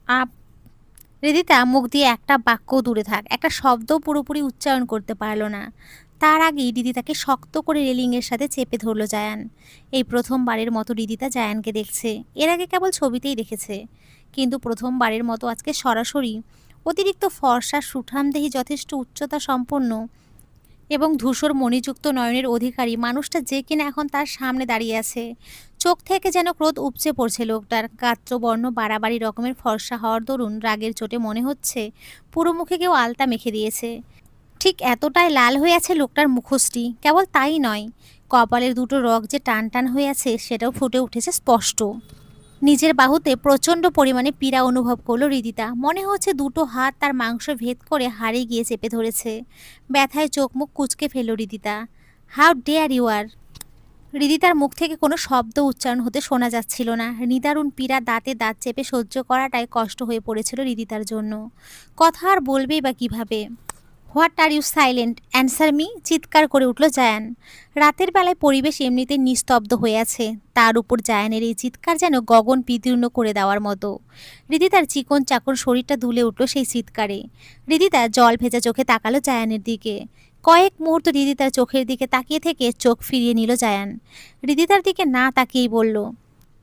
Up হৃদিতা মুখ দিয়ে একটা বাক্যও দূরে থাক, একটা শব্দ পুরোপুরি উচ্চারণ করতে পারল না। তার আগেই রিদিতাকে শক্ত করে রেলিংয়ের সাথে চেপে ধরল জায়ান। এই প্রথমবারের মতো রিদিতা জায়ানকে দেখছে। এর আগে কেবল ছবিতেই দেখেছে, কিন্তু প্রথমবারের মতো আজকে সরাসরি। অতিরিক্ত ফর্সা সুঠামদেহী, যথেষ্ট উচ্চতা সম্পন্ন এবং ধূসর মণিযুক্ত নয়নের অধিকারী মানুষটা যে কিনা এখন তার সামনে দাঁড়িয়ে আছে। চোখ থেকে যেন ক্রোধ উপচে পড়ছে লোকটার। গাত্রবর্ণ বাড়াবাড়ি রকমের ফর্সা হওয়ার দরুন রাগের চোটে মনে হচ্ছে পুরো মুখে কেউ আলতা মেখে দিয়েছে। ঠিক এতটাই লাল হয়ে আছে লোকটার মুখোশটি। কেবল তাই নয়, কপালের দুটো রগ যে টান টান হয়ে আছে সেটাও ফুটে উঠেছে স্পষ্ট। নিজের বাহুতে প্রচণ্ড পরিমাণে পীড়া অনুভব করলো হৃদিতা। মনে হচ্ছে দুটো হাত তার মাংস ভেদ করে হাড়ে গিয়ে চেপে ধরেছে। ব্যথায় চোখ মুখ কুঁচকে ফেলল হৃদিতা। হাউ ডেয়ার ইউ আর! হৃদিতার মুখ থেকে কোনো শব্দ উচ্চারণ হতে শোনা যাচ্ছিল না। নিদারুণ পীড়া দাঁতে দাঁত চেপে সহ্য করাটাই কষ্ট হয়ে পড়েছিল হৃদিতার জন্য। কথা আর বলবেই বা কিভাবে? What are you silent, answer me! চিৎকার করে উঠল জায়ান। রাতের বেলায় পরিবেশ এমনিতে নিস্তব্ধ হয়ে আছে, তার উপর জায়ানের এই চিৎকার যেন গগন বিদীর্ণ করে দেওয়ার মতো। হৃদিতার চিকন চাকন শরীরটা দুলে উঠল সেই চিৎকারে। হৃদিতা জল ভেজা চোখে তাকালো জায়ানের দিকে। কয়েক মুহূর্ত হৃদিতার চোখের দিকে তাকিয়ে থেকে চোখ ফিরিয়ে নিল জায়ান। হৃদিতার দিকে না তাকিয়েই বলল,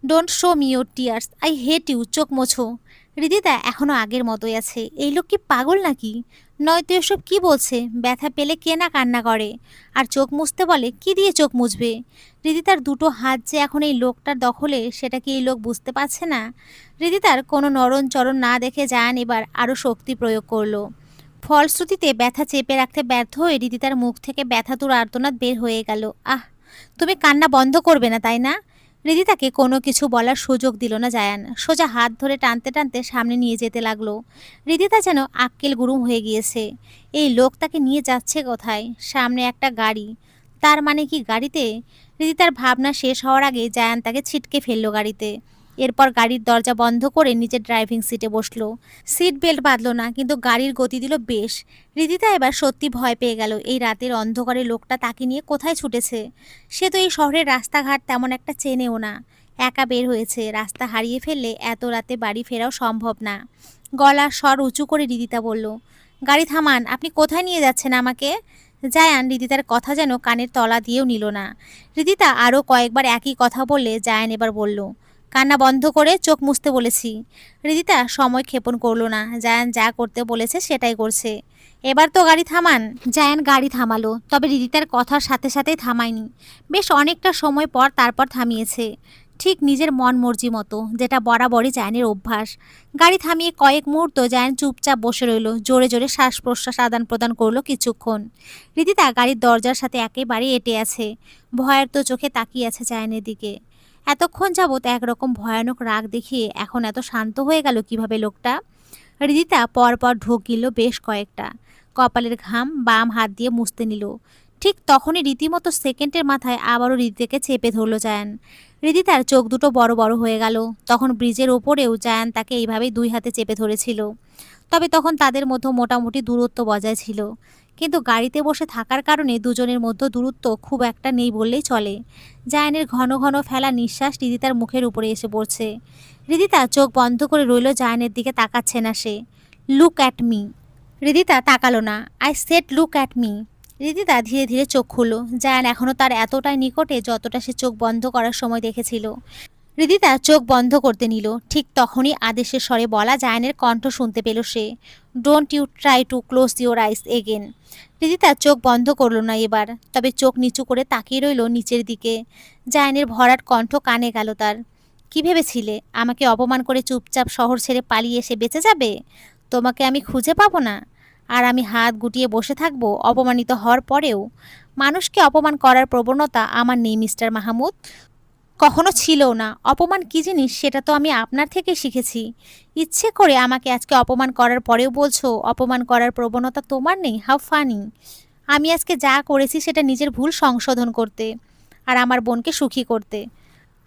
don't show me your tears, I hate you. চোখ মোছো। হৃদিতা এখনও আগের মতোই আছে। এই লোক কি পাগল নাকি? নয়তো এসব কি বলছে? ব্যথা পেলে কে না কান্না করে, আর চোখ মুছতে বলে কি দিয়ে চোখ মুছবে? হৃদিতার দুটো হাত যে এখন এই লোকটার দখলে, সেটা কি এই লোক বুঝতে পারছে না? হৃদিতার কোনো নরণ চরণ না দেখে জায়ান এবার আরও শক্তি প্রয়োগ করলো। ফলশ্রুতিতে ব্যথা চেপে রাখতে ব্যর্থ হয়ে হৃদিতার মুখ থেকে ব্যথাতুর আর্তনাদ বের হয়ে গেল। আহ, তুমি কান্না বন্ধ করবে না, তাই না? হৃদিতাকে কোনো কিছু বলার সুযোগ দিল না জায়ান। সোজা হাত ধরে টানতে টানতে সামনে নিয়ে যেতে লাগলো। হৃদিতা যেন আক্কেল গুরুম হয়ে গিয়েছে। এই লোক তাকে নিয়ে যাচ্ছে কোথায়? সামনে একটা গাড়ি। তার মানে কি গাড়িতে? হৃদিতার ভাবনা শেষ হওয়ার আগে জায়ান তাকে ছিটকে ফেললো গাড়িতে। এরপর গাড়ির দরজা বন্ধ করে নিজের ড্রাইভিং সিটে বসলো। সিট বেল্ট বাঁধলো না, কিন্তু গাড়ির গতি দিল বেশ। হৃদিতা এবার সত্যি ভয় পেয়ে গেল। এই রাতের অন্ধকারে লোকটা তাকে নিয়ে কোথায় ছুটেছে? সে তো এই শহরের রাস্তাঘাট তেমন একটা চেনেও না। একা বের হয়েছে, রাস্তা হারিয়ে ফেললে এত রাতে বাড়ি ফেরাও সম্ভব না। গলার স্বর উঁচু করে হৃদিতা বলল, গাড়ি থামান, আপনি কোথায় নিয়ে যাচ্ছেন আমাকে? জায়ান হৃদিতার কথা যেন কানের তলা দিয়েও নিল না। হৃদিতা আরও কয়েকবার একই কথা বললে জায়ান এবার বলল, কান্না বন্ধ করে চোখ মুছতে বলেছি। হৃদিতা সময় ক্ষেপণ করলো না। জায়ান যা করতে বলেছে সেটাই করছে। এবার তো গাড়ি থামান। জায়ান গাড়ি থামালো, তবে হৃদিতার কথার সাথে সাথেই থামায়নি। বেশ অনেকটা সময় পর তারপর থামিয়েছে, ঠিক নিজের মন মর্জি মতো, যেটা বরাবরই জায়ানের অভ্যাস। গাড়ি থামিয়ে কয়েক মুহূর্ত জায়ান চুপচাপ বসে রইল। জোরে জোরে শ্বাস প্রশ্বাস আদান প্রদান করলো কিছুক্ষণ। হৃদিতা গাড়ির দরজার সাথে একেবারে এঁটে আছে, ভয়ের তো চোখে তাকিয়ে আছে জায়ানের দিকে। এতক্ষণ যাবৎ একরকম ভয়ানক রাগ দেখিয়ে এখন এত শান্ত হয়ে গেল কিভাবে লোকটা? হৃদিতা পরপর ঢোক গিলল বেশ কয়েকটা। কপালের ঘাম বাম হাত দিয়ে মুছতে নিল। ঠিক তখনই রীতিমতো সেকেন্ডের মাথায় আবারও হৃদিতাকে চেপে ধরল জায়ান। হৃদিতার চোখ দুটো বড় বড় হয়ে গেল। তখন ব্রিজের ওপরেও জায়ান তাকে এইভাবেই দুই হাতে চেপে ধরেছিল। তবে তখন তাদের মধ্যে মোটামুটি দূরত্ব বজায় ছিল। কিন্তু গাড়িতে বসে থাকার কারণে দুজনের মধ্যে দূরত্ব খুব একটা নেই বললেই চলে। জায়ানের ঘন ঘন ফেলা নিঃশ্বাস হৃদিতার মুখের উপরে এসে পড়ছে। হৃদিতা চোখ বন্ধ করে রইল, জায়ানের দিকে তাকাচ্ছে না সে। Look at me. হৃদিতা তাকালো না। I said look at me. Hridita ধীরে ধীরে চোখ খুলল। জায়ান এখনও তার এতটাই নিকটে যতটা সে চোখ বন্ধ করার সময় দেখেছিল। হৃদিতা চোখ বন্ধ করতে নিল। ঠিক তখনই আদেশের স্বরে বলা জায়ানের কণ্ঠ শুনতে পেল সে, don't you try to close your eyes again. Hridita চোখ বন্ধ করল না এবার, তবে চোখ নিচু করে তাকিয়ে রইল নিচের দিকে। জায়ানের ভরাট কণ্ঠ কানে গেল তার। কি ভেবেছিলে আমাকে অপমান করে চুপচাপ শহর ছেড়ে পালিয়ে এসে বেঁচে যাবে? তোমাকে আমি খুঁজে পাবো না, আর আমি হাত গুটিয়ে বসে থাকবো অপমানিত হওয়ার পরেও? মানুষকে অপমান করার প্রবণতা আমার নেই মিস্টার মাহমুদ, কখনো ছিলও না। অপমান কী জিনিস সেটা তো আমি আপনার থেকে শিখেছি। ইচ্ছে করে আমাকে আজকে অপমান করার পরেও বলছো অপমান করার প্রবণতা তোমার নেই? How funny! আমি আজকে যা করেছি সেটা নিজের ভুল সংশোধন করতে, আর আমার বোনকে সুখী করতে।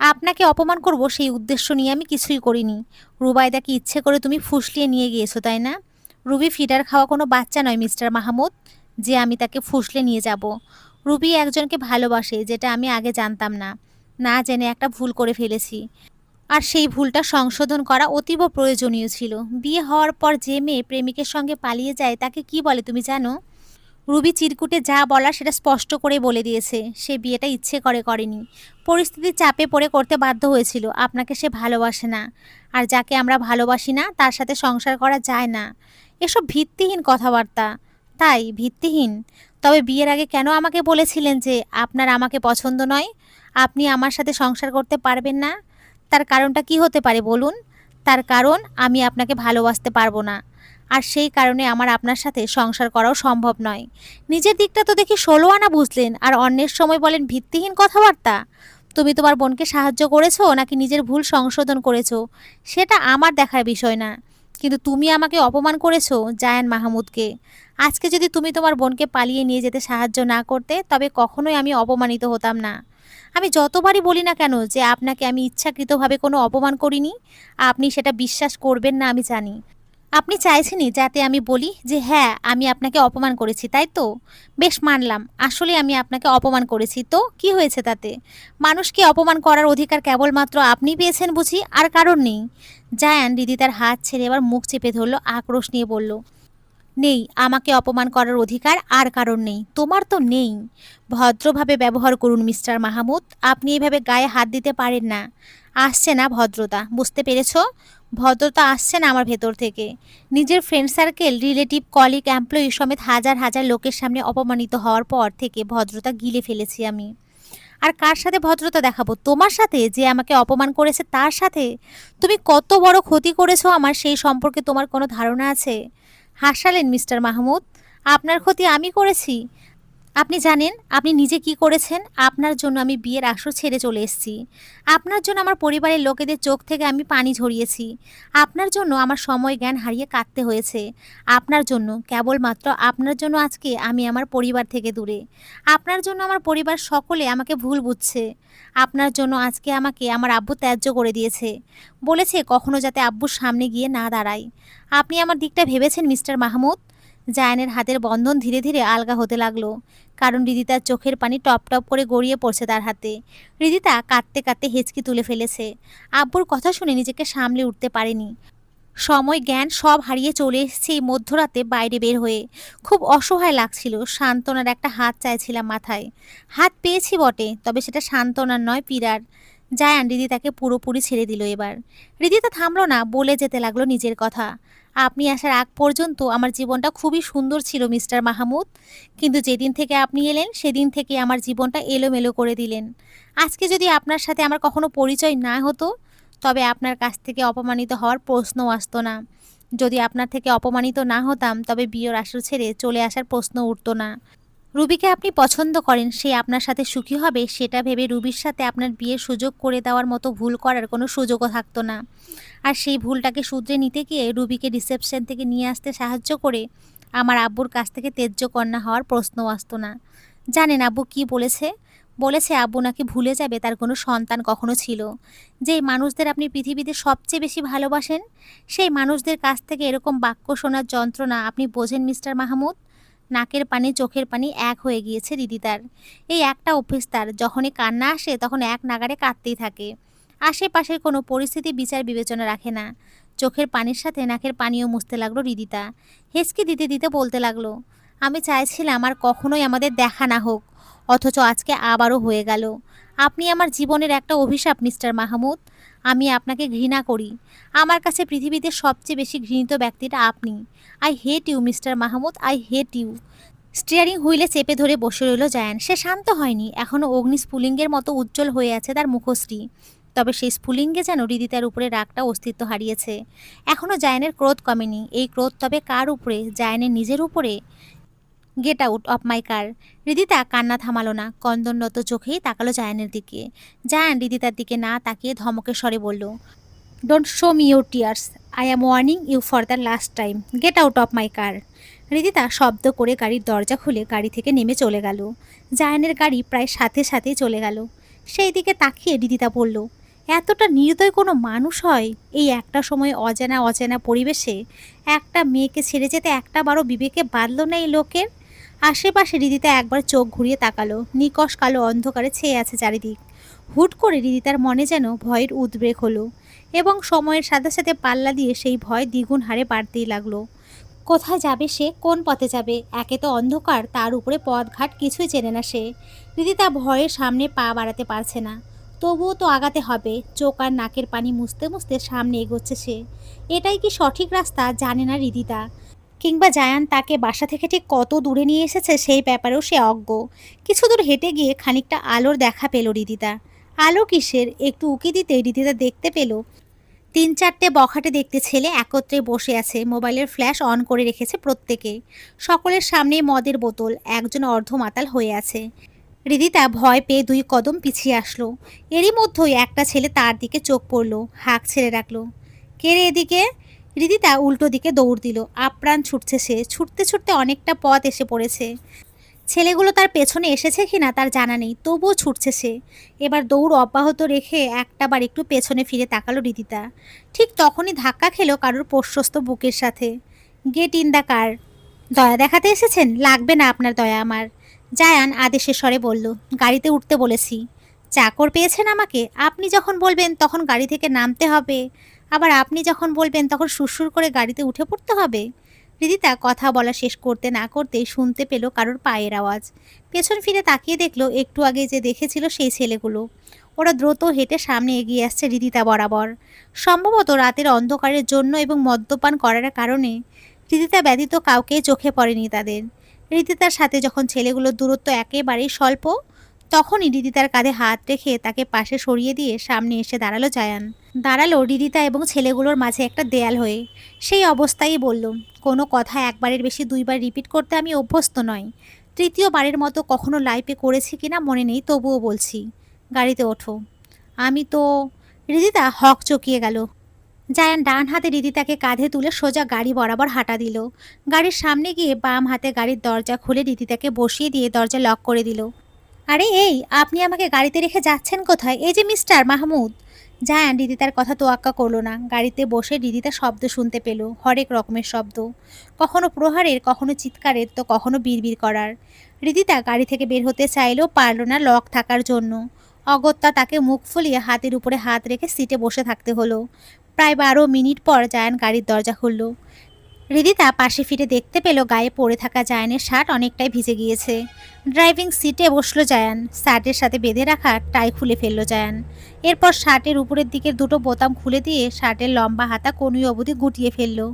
আপনাকে অপমান করব সেই উদ্দেশ্য নিয়ে আমি কিছুই করিনি। রুবাইদাকে ইচ্ছে করে তুমি ফুসলিয়ে নিয়ে গিয়েছো, তাই না? রুবি ফিডার খাওয়া কোনো বাচ্চা নয় মিস্টার মাহমুদ, যে আমি তাকে ফুসলে নিয়ে যাব। রুবি একজনকে ভালোবাসে, যেটা আমি আগে জানতাম না। না জেনে একটা ভুল করে ফেলেছি। আর সেই ভুলটা সংশোধন করা অতীব প্রয়োজনীয় ছিল। বিয়ে হওয়ার পর যে মেয়ে প্রেমিকের সঙ্গে পালিয়ে যায় তাকে কি বলে তুমি জানো? রুবি চিরকুটে যা বলার সেটা স্পষ্ট করে বলে দিয়েছে। সে বিয়েটা ইচ্ছে করে করেনি, পরিস্থিতির চাপে পড়ে করতে বাধ্য হয়েছিল। আপনাকে সে ভালোবাসে না, আর যাকে আমরা ভালোবাসি না তার সাথে সংসার করা যায় না। এসব ভিত্তিহীন কথাবার্তা। তাই ভিত্তিহীন? তবে বিয়ের আগে কেন আমাকে বলেছিলেন যে আপনার আমাকে পছন্দ নয়, আপনি আমার সাথে সংসার করতে পারবেন না? তার কারণটা কি হতে পারে বলুন? তার কারণ আমি আপনাকে ভালোবাসতে পারবো না, আর সেই কারণে আমার আপনার সাথে সংসার করাও সম্ভব নয়। নিজের দিকটা তো দেখি 16 আনা বুঝলেন, আর অন্যের সময় বলেন ভিত্তিহীন কথাবার্তা। তুমি তোমার বোনকে সাহায্য করেছো নাকি নিজের ভুল সংশোধন করেছো সেটা আমার দেখার বিষয় না, কিন্তু তুমি আমাকে অপমান করেছো জায়ান মাহমুদকে। আজকে যদি তুমি তোমার বোনকে পালিয়ে নিয়ে যেতে সাহায্য না করতে তবে কখনোই আমি অপমানিত হতাম না। আমি যতবারই বলি না কেন যে আপনাকে আমি ইচ্ছাকৃতভাবে কোনো অপমান করিনি, আপনি সেটা বিশ্বাস করবেন না আমি জানি। আপনি চাইছেনই যাতে আমি বলি যে হ্যাঁ আমি আপনাকে অপমান করেছি, তাই তো? বেশ, মানলাম আসলে আমি আপনাকে অপমান করেছি, তো কি হয়েছে তাতে? মানুষকে অপমান করার অধিকার কেবলমাত্র আপনি পেয়েছেন বুঝি, আর কারণ নেই? জায়ান রিদিতার হাত ছেড়ে এবার মুখ চেপে ধরলো, আক্রোশ নিয়ে বলল, নেই, আমাকে অপমান করার অধিকার আর কারণ নেই, তোমার তো নেই। ভদ্রভাবে ব্যবহার করুন মিস্টার মাহমুদ, আপনি এভাবে গায়ে হাত দিতে পারেন না। আসছে না ভদ্রতা, বুঝতে পেরেছো? ভদ্রতা আসছে না আমার ভেতর থেকে। নিজের friend circle, relative, colleague, employee সমেত হাজার হাজার লোকের সামনে অপমানিত হওয়ার পর থেকে ভদ্রতা গিলে ফেলেছি আমি। আর কার সাথে ভদ্রতা দেখাবো? তোমার সাথে, যে আমাকে অপমান করেছে তার সাথে। তুমি কত বড় ক্ষতি করেছো আমার, সেই সম্পর্কে তোমার কোনো ধারণা আছে? হাসালেন মিস্টার মাহমুদ, আপনার ক্ষতি আমি করেছি? আপনি জানেন আপনি নিজে কি করেছেন? আপনার জন্য আমি বিয়ের আসর ছেড়ে চলে এসেছি। আপনার জন্য আমার পরিবারের লোকেদের চোখ থেকে আমি পানি ঝরিয়েছি। আপনার জন্য আমার সময় জ্ঞান হারিয়ে কাঁদতে হয়েছে। আপনার জন্য, কেবলমাত্র আপনার জন্য আজকে আমি আমার পরিবার থেকে দূরে। আপনার জন্য আমার পরিবার সকলে আমাকে ভুল বুঝছে। আপনার জন্য আজকে আমাকে আমার আব্বু ত্যায্য করে দিয়েছে, বলেছে কখনো যাতে আব্বুর সামনে গিয়ে না দাঁড়াই। আপনি আমার দিকটা ভেবেছেন মিস্টার মাহমুদ? জায়ানের হাতের বন্ধন ধীরে ধীরে আলগা হতে লাগলো, কারণ রিদিতার চোখের পানি টপ টপ করে গড়িয়ে পড়ছে তার হাতে। রিদিতা কাঁদতে কাঁদতে হেঁচকি তুলে ফেলেছে। আব্বুর কথা শুনে নিজেকে সামলে উঠতে পারেনি। সময় জ্ঞান সব হারিয়ে চলে এসেছে এই মধ্যরাতে বাইরে বের হয়ে। খুব অসহায় লাগছিল, সান্ত্বনার একটা হাত চাইছিলাম মাথায়। হাত পেয়েছি বটে, তবে সেটা সান্ত্বনার নয়, পীড়ার। জায়ান রিদিতাকে পুরোপুরি ছেড়ে দিল এবার। রিদিতা থামলো না, বলে যেতে লাগলো নিজের কথা। আপনি আসার আগ পর্যন্ত আমার জীবনটা খুবই সুন্দর ছিল মিস্টার মাহমুদ, কিন্তু যেদিন থেকে আপনি এলেন সেদিন থেকে আমার জীবনটা এলোমেলো করে দিলেন। আজকে যদি আপনার সাথে আমার কখনো পরিচয় না হতো তবে আপনার কাছ থেকে অপমানিত হওয়ার প্রশ্নও আসতো না। যদি আপনার থেকে অপমানিত না হতাম তবে বিয়ের আসর ছেড়ে চলে আসার প্রশ্ন উঠতো না। রুবিকে আপনি পছন্দ করেন, সে আপনার সাথে সুখী হবে সেটা ভেবে রুবির সাথে আপনার বিয়ের সুযোগ করে দেওয়ার মতো ভুল করার কোনো সুযোগও থাকতো না। আর সেই ভুলটাকে শুধরে নিতে গিয়ে রুবিকে রিসেপশন থেকে নিয়ে আসতে সাহায্য করে আমার আব্বুর কাছ থেকে তেজ্য কন্যা হওয়ার প্রশ্নও আসতো না। জানেন আব্বু কি বলেছে? বলেছে আব্বু নাকি ভুলে যাবে তার কোনো সন্তান কখনো ছিল। যেই মানুষদের আপনি পৃথিবীতে সবচেয়ে বেশি ভালোবাসেন সেই মানুষদের কাছ থেকে এরকম বাক্য শোনার যন্ত্রণা আপনি বোঝেন মিস্টার মাহমুদ? নাকের পানি চোখের পানি এক হয়ে গিয়েছে রিদিতার। এই একটা অভ্যেস তার, যখনই কান্না আসে তখন এক নাগাড়ে কাঁদতেই থাকে। আশেপাশের কোনো পরিস্থিতি বিচার বিবেচনা রাখে না। চোখের পানির সাথে নাকের পানিও মুছতে লাগলো রিদিতা। হেঁচকি দিতে দিতে বলতে লাগলো, আমি চাইছিলাম আর কখনোই আমাদের দেখা না হোক, অথচ আজকে আবারও হয়ে গেল। আপনি আমার জীবনের একটা অভিশাপ মিস্টার মাহমুদ। আমি আপনাকে ঘৃণা করি। আমার কাছে পৃথিবীতে সবচেয়ে বেশি ঘৃণিত ব্যক্তিটা আপনি। I hate you mister Mahmud, I hate you. Steering হুইলে চেপে ধরে বসে রইল জায়ান। সে শান্ত হয়নি, এখনও অগ্নি স্ফুলিঙ্গের মতো উজ্জ্বল হয়ে আছে তার মুখশ্রী। তবে সেই স্ফুলিঙ্গে যেন হৃদিতার উপরে রাগটা অস্তিত্ব হারিয়েছে। এখনও জায়ানের ক্রোধ কমেনি। এই ক্রোধ তবে কার উপরে? জায়ানের নিজের উপরে। Gate out of my car. হৃদিতা কান্না থামালো না, কন্দনরত চোখেই তাকালো জায়ানের দিকে। জায়ান হৃদিতার দিকে না তাকিয়ে ধমকের স্বরে বলল, don't show me your tears, I am warning you for the last time, get out of my car. Hridita শব্দ করে গাড়ির দরজা খুলে গাড়ি থেকে নেমে চলে গেল। জায়ানের গাড়ি প্রায় সাথে সাথেই চলে গেল। সেই দিকে তাকিয়ে হৃদিতা বলল, এতটা নির্দয় কোনো মানুষ হয়? এই একটা সময় অজানা অচেনা পরিবেশে একটা মেয়েকে ছেড়ে যেতে একটা বারও বিবেকে বাঁধল না এই লোকের? আশেপাশে হৃদিতা একবার চোখ ঘুরিয়ে তাকালো। নিকশ কালো অন্ধকারে ছেয়ে আছে চারিদিক। হুট করে রিদিতার মনে যেন ভয়ের উদ্রেক হলো এবং সময়ের সাথে সাথে পাল্লা দিয়ে সেই ভয় দ্বিগুণ হারে বাড়তেই লাগলো। কোথায় যাবে সে, কোন পথে যাবে? একে তো অন্ধকার, তার উপরে পথঘাট কিছুই চেনে না সে। রিদিতা ভয়ে সামনে পা বাড়াতে পারছে না, তবুও তো আগাতে হবে। চোখ আর নাকের পানি মুছতে মুছতে সামনে এগোচ্ছে সে। এটাই কি সঠিক রাস্তা জানে না রিদিতা, কিংবা জায়ান তাকে বাসা থেকে ঠিক কত দূরে নিয়ে এসেছে সেই ব্যাপারেও সে অজ্ঞ। কিছু দূর হেঁটে গিয়ে খানিকটা আলোর দেখা পেল রিদিতা। আলো কিসের? একটু উকি দিতে রিদিতা দেখতে পেল ৩-৪টে বখাটে দেখতে ছেলে একত্রে বসে আছে, মোবাইলের ফ্ল্যাশ অন করে রেখেছে প্রত্যেকে। সকলের সামনে মদের বোতল, একজন অর্ধমাতাল হয়ে আছে। রিদিতা ভয় পেয়ে ২ কদম পিছিয়ে আসলো। এরই মধ্যেই একটা ছেলে তার দিকে চোখ পড়ল, হাঁক ছেড়ে রাখলো, কে রে এদিকে? রিদিতা উল্টো দিকে দৌড় দিল। আপ্রাণ ছুটছে সে, ছুটতে ছুটতে অনেকটা পথ এসে পড়েছে। ছেলেগুলো তার পেছনে এসেছে কিনা তার জানা নেই, তবুও ছুটছে সে। এবার দৌড় অব্যাহত রেখে একটাবার একটু পেছনে ফিরে তাকালো রিদিতা। ঠিক তখনই ধাক্কা খেলো কারোর প্রশস্ত বুকের সাথে। Get in the car. দয়া দেখাতে এসেছেন? লাগবে না আপনার দয়া আমার, জায়ান আদেশের স্বরে বলল। গাড়িতে উঠতে বলেছি। চাকর পেয়েছেন আমাকে? আপনি যখন বলবেন তখন গাড়ি থেকে নামতে হবে, আবার আপনি যখন বলবেন তখন সুরসুর করে গাড়িতে উঠে পড়তে হবে। রিদিতা কথা বলা শেষ করতে না করতেই শুনতে পেল কারোর পায়ের আওয়াজ। পেছন ফিরে তাকিয়ে দেখলো একটু আগে যে দেখেছিল সেই ছেলেগুলো। ওরা দ্রুত হেঁটে সামনে এগিয়ে আসছে রিদিতা বরাবর। সম্ভবত রাতের অন্ধকারের জন্য এবং মদ্যপান করার কারণে রিদিতা ব্যতীত কাউকে চোখে পড়েনি তাদের। রিদিতার সাথে যখন ছেলেগুলোর দূরত্ব একেবারেই স্বল্প, তখনই রিদিতার কাঁধে হাত রেখে তাকে পাশে সরিয়ে দিয়ে সামনে এসে দাঁড়ালো জায়ান। দাঁড়ালো রিদিতা এবং ছেলেগুলোর মাঝে একটা দেয়াল হয়ে। সেই অবস্থায় বলল, কোনো কথা একবারের বেশি ২বার রিপিট করতে আমি অভ্যস্ত নয়। তৃতীয়বারের মতো কখনো লাইফে করেছি কিনা মনে নেই, তবুও বলছি, গাড়িতে ওঠো। আমি তো। রিদিতা হক চকিয়ে গেল। জায়ান ডান হাতে রিদিতাকে কাঁধে তুলে সোজা গাড়ি বরাবর হাঁটা দিল। গাড়ির সামনে গিয়ে বাম হাতে গাড়ির দরজা খুলে রিদিতাকে বসিয়ে দিয়ে দরজা লক করে দিল। আরে এই, আপনি আমাকে গাড়িতে রেখে যাচ্ছেন কোথায়? এই যে মিস্টার মাহমুদ। জায়ান রিদিতার কথা তোয়াক্কা করলো না। গাড়িতে বসে রিদিতা শব্দ শুনতে পেল, হরেক রকমের শব্দ, কখনো প্রহারের, কখনো চিৎকারের, তো কখনো বিড়বিড় করার। রিদিতা গাড়ি থেকে বের হতে চাইলেও পারল না লক থাকার জন্য। অগত্যা তাকে মুখ ফুলিয়ে হাতের উপরে হাত রেখে সিটে বসে থাকতে হলো। প্রায় ১২ মিনিট পর জায়ান গাড়ির দরজা খুলল। রিদিতা পাশে ফিরে দেখতে পেল গায়ে পড়ে থাকা জায়ানের শার্ট অনেকটাই ভিজে গিয়েছে। ড্রাইভিং সিটে বসলো জায়ান। শার্টের সাথে বেঁধে রাখা টাই খুলে ফেললো জায়ান। এরপর শার্টের উপরের দিকের দুটো বোতাম খুলে দিয়ে শার্টের লম্বা হাতা কনুই অবধি গুটিয়ে ফেললো।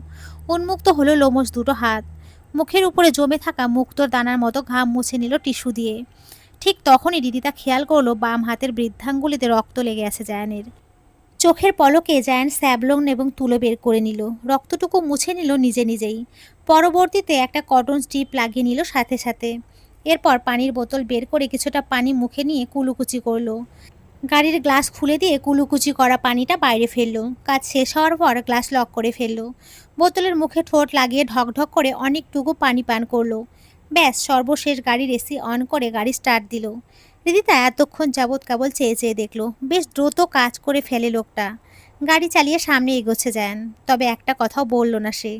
উন্মুক্ত হলো লোমশ দুটো হাত। মুখের উপরে জমে থাকা মুক্তোর দানার মতো ঘাম মুছে নিল টিস্যু দিয়ে। ঠিক তখনই রিদিতা খেয়াল করলো বাম হাতের বৃদ্ধাঙ্গুলিতে রক্ত লেগে আছে জায়ানের। চোখের পলকে জায়ান স্যাবলং এবং তুলো বের করে নিল, রক্তটুকু মুছে নিল নিজে নিজেই। পরবর্তীতে একটা কটন স্ট্রিপ লাগিয়ে নিল সাথে সাথে। এরপর পানির বোতল বের করে কিছুটা পানি মুখে নিয়ে কুলুকুচি করলো। গাড়ির গ্লাস খুলে দিয়ে কুলুকুচি করা পানিটা বাইরে ফেললো। কাজ শেষ হওয়ার পর গ্লাস লক করে ফেললো। বোতলের মুখে ঠোঁট লাগিয়ে ঢকঢক করে অনেকটুকু পানি পান করলো। ব্যাস, সর্বশেষ গাড়ির এসি অন করে গাড়ি স্টার্ট দিল। রিদিতা এতক্ষণ যাবৎ কেবল চেয়ে চেয়ে দেখলো, বেশ দ্রুত কাজ করে ফেলে লোকটা। গাড়ি চালিয়ে সামনে এগোচ্ছে যান, তবে একটা কথাও বলল না সে।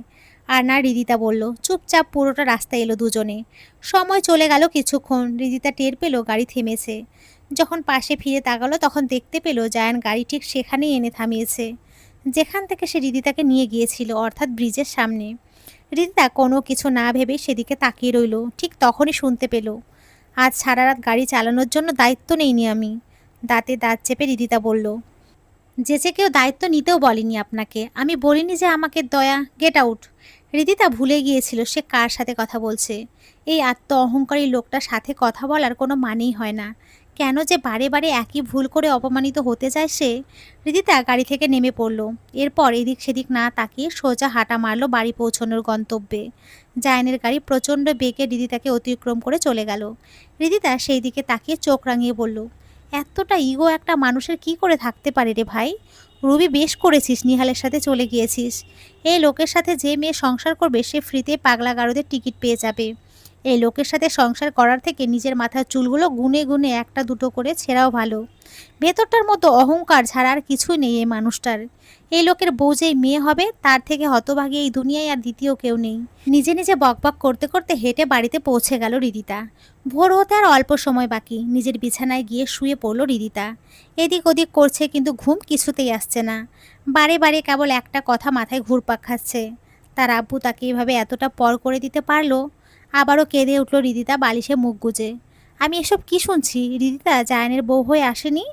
আর না রিদিতা বলল, চুপচাপ পুরোটা রাস্তা এলো দুজনে। সময় চলে গেল কিছুক্ষণ। রিদিতা টের পেল গাড়ি থেমেছে। যখন পাশে ফিরে তাকালো তখন দেখতে পেল জায়ান গাড়ি ঠিক সেখানেই এনে থামিয়েছে, যেখান থেকে সে রিদিতাকে নিয়ে গিয়েছিল, অর্থাৎ ব্রিজের সামনে। রিদিতা কোনো কিছু না ভেবে সেদিকে তাকিয়ে রইল। ঠিক তখনই শুনতে পেল, আজ সারা রাত গাড়ি চালানোর জন্য দায়িত্ব নেইনি আমি। দাঁতে দাঁত চেপে রিদিতা বলল, যে কেউ দায়িত্ব নিতেও বলেনি আপনাকে, আমি বলিনি যে আমাকে দয়া। Get out. রিদিতা ভুলে গিয়েছিল সে কার সাথে কথা বলছে। এই আত্ম অহংকারী লোকটার সাথে কথা বলার কোনো মানেই হয় না। কেন যে বারে বারে একই ভুল করে অপমানিত হতে চায় সে। রিদিতা গাড়ি থেকে নেমে পড়ল। এরপর এদিক সেদিক না তাকিয়ে সোজা হাঁটা মারল বাড়ি পৌঁছানোর গন্তব্যে। জায়ানের গাড়ি প্রচণ্ড বেগে রিদিতাকে অতিক্রম করে চলে গেল। রিদিতা সেই দিকে তাকিয়ে চোখ রাঙিয়ে বলল, এতটা ইগো একটা মানুষের কি করে থাকতে পারে রে ভাই? রবি বেশ করেছিস, নিহালের সাথে চলে গিয়েছিস। এই লোকের সাথে যে মেয়ে সংসার করবে সে ফ্রিতে পাগলা গারদের টিকিট পেয়ে যাবে। এই লোকের সাথে সংসার করার থেকে নিজের মাথার চুলগুলো গুনে গুনে একটা দুটো করে ছেঁড়াও ভালো। ভেতরটার মতো অহংকার ছাড়া আর কিছুই নেই এই মানুষটার। এই লোকের বউ যেই মেয়ে হবে তার থেকে হতভাগী এই দুনিয়ায় আর দ্বিতীয় কেউ নেই। নিজে নিজে বকবক করতে করতে হেঁটে বাড়িতে পৌঁছে গেল রিদিতা। ভোর হতে আর অল্প সময় বাকি। নিজের বিছানায় গিয়ে শুয়ে পড়ল রিদিতা। এদিক ওদিক করছে কিন্তু ঘুম কিছুতেই আসছে না। বারে বারে কেবল একটা কথা মাথায় ঘুরপাক খাচ্ছে, তার আব্বু তাকে এভাবে এতটা পর করে দিতে পারলো। আবারও কেঁদে উঠল রিদিতা বালিশে মুখ গুজে। আমি এসব কি শুনছি? রিদিতা জায়ানের বউ হয়ে আসেনি?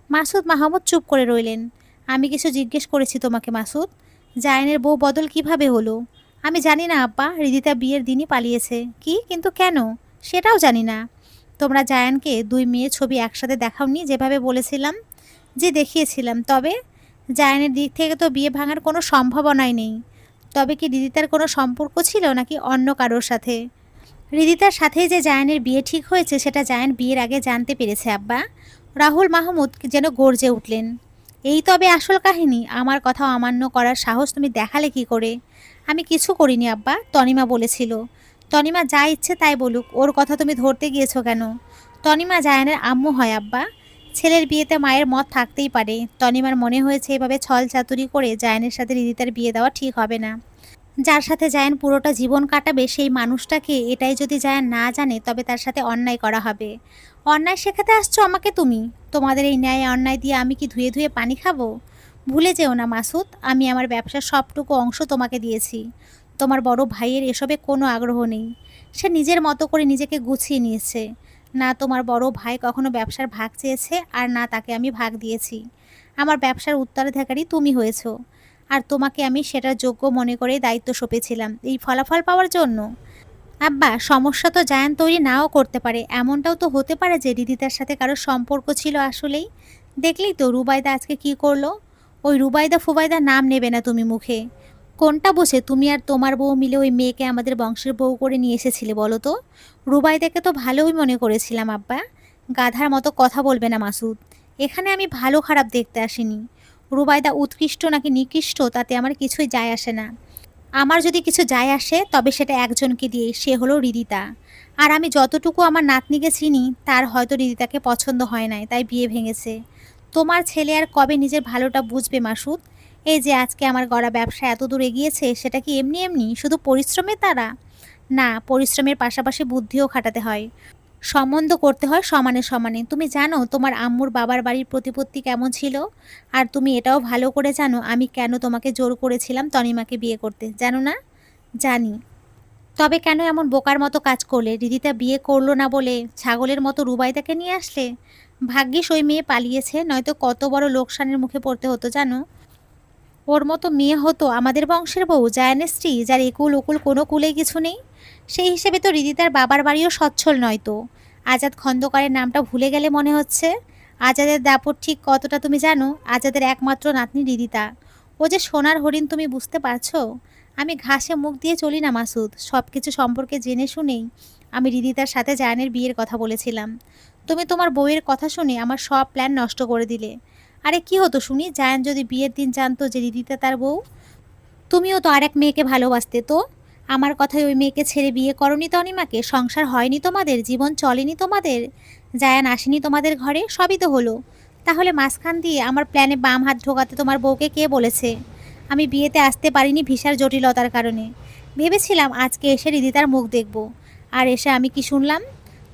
মাসুদ মাহমুদ চুপ করে রইলেন। আমি কিছু জিজ্ঞেস করেছি তোমাকে মাসুদ? জায়ানের বউ বদল কিভাবে হলো? আমি জানি না আব্বা, রিদিতা বিয়ের দিনই পালিয়েছে। কি কিন্তু কেন? সেটাও জানি না। তোমরা জায়ানকে দুই মেয়ে ছবি একসাথে দেখাওনি যেভাবে বলেছিলাম? যে দেখিয়েছিলাম, তবে জায়ানের দিক থেকে তো বিয়ে ভাঙার কোনো সম্ভাবনাই নেই। তবে কি রিদিতার কোনো সম্পর্ক ছিল নাকি অন্য কারোর সাথে? রিদিতার সাথেই যে জায়ানের বিয়ে ঠিক হয়েছে সেটা জায়ান বিয়ের আগে জানতে পেরেছে আব্বা। রাহুল মাহমুদ যেন গর্জে উঠলেন। এই তবে আসল কাহিনী। আমার কথা অমান্য করার সাহস তুমি দেখালে কি করে? আমি কিছু করিনি আব্বা, তনিমা বলেছিল। তনিমা যা ইচ্ছে তাই বলুক, ওর কথা তুমি ধরতে গিয়েছো কেন? তনিমা জায়ানের আম্মু হয় আব্বা। ছেলের বিয়েতে মায়ের মত থাকতেই পারে। তনিমার মনে হয়েছে এভাবে ছল চাতুরি করে জায়ানের সাথে রিদিতার বিয়ে দেওয়া ঠিক হবে না। যার সাথে জায়ান পুরোটা জীবন কাটাবে সেই মানুষটাকে এটাই যদি জায়ান না জানে তবে তার সাথে অন্যায় করা হবে। অন্যায় শেখাতে আসছো আমাকে তুমি? তোমাদের এই ন্যায় অন্যায় দিয়ে আমি কি ধুয়ে ধুয়ে পানি খাবো? ভুলে যেও না মাসুদ, আমি আমার ব্যবসার সবটুকু অংশ তোমাকে দিয়েছি। তোমার বড় ভাইয়ের এসবে কোনো আগ্রহ নেই। সে নিজের মতো করে নিজেকে গুছিয়ে নিয়েছে। না তোমার বড় ভাই কখনো ব্যবসার ভাগ চেয়েছে আর না তাকে আমি ভাগ দিয়েছি। আমার ব্যবসার উত্তরাধিকারী তুমি হয়েছো। আর তোমাকে আমি সেটার যোগ্য মনে করেই দায়িত্ব সঁপেছিলাম এই ফলাফল পাওয়ার জন্য। আব্বা, সমস্যা তো জায়ান তৈরি নাও করতে পারে। এমনটাও তো হতে পারে যে রিদিতার সাথে কারো সম্পর্ক ছিল আসলেই। দেখলেই তো রুবাইদা আজকে কি করলো। ওই রুবাইদা ফুবাইদা নাম নেবে না তুমি মুখে। কোনটা বসে তুমি আর তোমার বউ মিলে ওই মেয়েকে আমাদের বংশের বউ করে নিয়ে এসেছিলে বলো তো? রুবাইদাকে তো ভালোই মনে করেছিলাম আব্বা। গাধার মতো কথা বলবে না মাসুদ। এখানে আমি ভালো খারাপ দেখতে আসিনি। রুবাইদা উৎকৃষ্ট নাকি নিকৃষ্ট তাতে আমার কিছুই যায় আসে না। আমার যদি কিছু যায় আসে তবে সেটা একজনকে দিয়ে, সে হলো রিদিতা। আর আমি যতটুকু আমার নাতনিকে চিনি তার হয়তো রিদিতাকে পছন্দ হয় নাই, তাই বিয়ে ভেঙেছে। তোমার ছেলে আর কবে নিজের ভালোটা বুঝবে মাসুদ? এই যে আজকে আমার গড়া ব্যবসা এত দূর এগিয়েছে সেটা কি এমনি এমনি শুধু পরিশ্রমের দ্বারা? না, পরিশ্রমের পাশাপাশি বুদ্ধিও খাটাতে হয়। সম্বন্ধ করতে হয় সমানে সমানে। তুমি জানো তোমার আম্মুর বাবার বাড়ির প্রতিপত্তি কেমন ছিল? আর তুমি এটাও ভালো করে জানো আমি কেন তোমাকে জোর করেছিলাম তনিমাকে বিয়ে করতে, জানো না? জানি। তবে কেন এমন বোকার মতো কাজ করলে? রিদিতা বিয়ে করলো না বলে ছাগলের মতো রুবাইদাকে নিয়ে আসলে। ভাগ্যিস ওই মেয়ে পালিয়েছে, নয়তো কত বড় লোকসানের মুখে পড়তে হতো জানো। ওর মতো মেয়ে হতো আমাদের বংশের বউ, জায়ানের স্ত্রী, যার একুল ওকুল কোনো কুলেই কিছু নেই। সেই হিসেবে তো রিদিতার বাবার বাড়িও সচ্ছল নয় তো। আজাদ খন্দকারের নামটা ভুলে গেলে মনে হচ্ছে। আজাদের দাপট ঠিক কতটা তুমি জানো? আজাদের একমাত্র নাতনি রিদিতা। ও যে সোনার হরিণ, তুমি বুঝতে পারছো? আমি ঘাসে মুখ দিয়ে চলি না মাসুদ। সব কিছু সম্পর্কে জেনে শুনেই আমি রিদিতার সাথে জায়ানের বিয়ের কথা বলেছিলাম। তুমি তোমার বউয়ের কথা শুনে আমার সব প্ল্যান নষ্ট করে দিলে। আরে কি হতো শুনি, জায়ান যদি বিয়ের দিন জানতো যে রিদিতা তার বউ? তুমিও তো আরেক মেয়েকে ভালোবাসতে তো। আমার কথায় ওই মেয়েকে ছেড়ে বিয়ে করনি তো অনিমাকে? সংসার হয়নি তোমাদের? জীবন চলেনি তোমাদের? জায়ান আসেনি তোমাদের ঘরে? সবই তো হলো। তাহলে মাঝখান দিয়ে আমার প্ল্যানে বাম হাত ঢোকাতে তোমার বউকে কে বলেছে? আমি বিয়েতে আসতে পারিনি ভিসার জটিলতার কারণে। ভেবেছিলাম আজকে এসে রিদিতার মুখ দেখব। আর এসে আমি কি শুনলাম?